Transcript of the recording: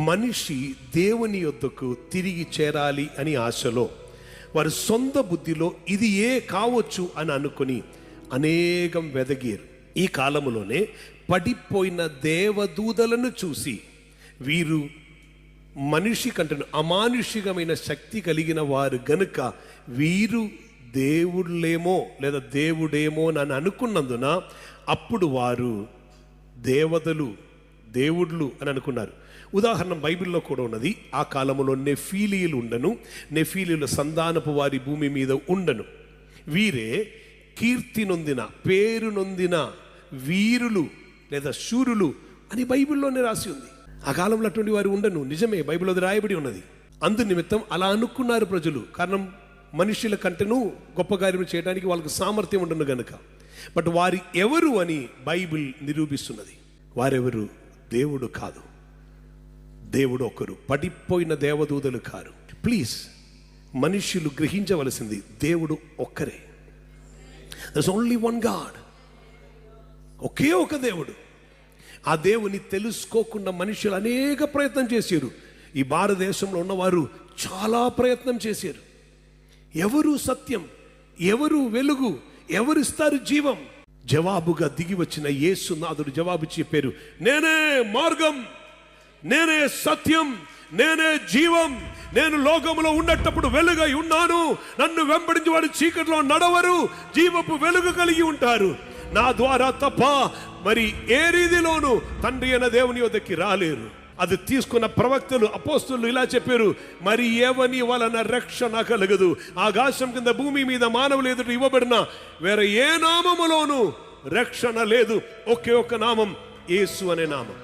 మనిషి దేవుని యొద్దకు తిరిగి చేరాలి అని ఆశలో వారి సొంత బుద్ధిలో ఇది కావచ్చు అని అనుకుని అనేకం వెదగీరు. ఈ కాలములోనే పడిపోయిన దేవదూతలను చూసి వీరు మనిషి కంటే అమానుషికమైన శక్తి కలిగిన వారు గనుక వీరు దేవుళ్ళేమో లేదా దేవుడేమో అని అనుకున్నందున అప్పుడు వారు దేవుళ్ళు అని అనుకున్నారు. ఉదాహరణ బైబిల్లో కూడా ఉన్నది. ఆ కాలంలో నెఫీలీలు ఉండను, నెఫీలీల సంతానపు వారి భూమి మీద ఉండను. వీరే కీర్తి నొందిన, పేరు నొందిన వీరులు లేదా శూరులు అని బైబిల్లోనే రాసి ఉంది. ఆ కాలంలో అటువంటి వారు ఉండను, నిజమే, బైబిల్లో రాయబడి ఉన్నది. అందు నిమిత్తం అలా అనుకున్నారు ప్రజలు. కారణం మనుషుల కంటేనూ గొప్ప కార్యం చేయడానికి వాళ్ళకి సామర్థ్యం ఉండను గనుక. బట్ వారి ఎవరు అని బైబిల్ నిరూపిస్తున్నది. వారెవరు? దేవుడు కాదు, దేవుడు ఒకరు. పడిపోయిన దేవదూతలు కారు. ప్లీజ్, మనుష్యులు గ్రహించవలసింది దేవుడు ఒక్కరే. There's only one God. ఒకే ఒక దేవుడు. ఆ దేవుని తెలుసుకోకుండా మనుషులు అనేక ప్రయత్నం చేశారు. ఈ భారతదేశంలో ఉన్నవారు చాలా ప్రయత్నం చేశారు. ఎవరు సత్యం, ఎవరు వెలుగు, ఎవరిస్తారు జీవం? జవాబుగా దిగి వచ్చిన యేసునాథుడు జవాబు చెప్పారు, నేనే మార్గం, నేనే సత్యం, నేనే జీవం. నేను లోకములో ఉన్నప్పుడు వెలుగై ఉన్నాను. నన్ను వెంబడించి వారు చీకటిలో నడవరు, జీవపు వెలుగు కలిగి ఉంటారు. నా ద్వారా తప్ప మరి ఏ రీతిలోనూ తండ్రి అయిన దేవుని వద్దకి రాలేరు. అది తీసుకున్న ప్రవక్తలు, అపోస్తులు ఇలా చెప్పారు, మరి ఎవని వలన రక్షణ కలగదు. ఆకాశం కింద భూమి మీద మానవులు ఎదుట ఇవ్వబడిన వేరే ఏ నామములోనూ రక్షణ లేదు. ఒకే ఒక్క నామం, యేసు అనే నామం.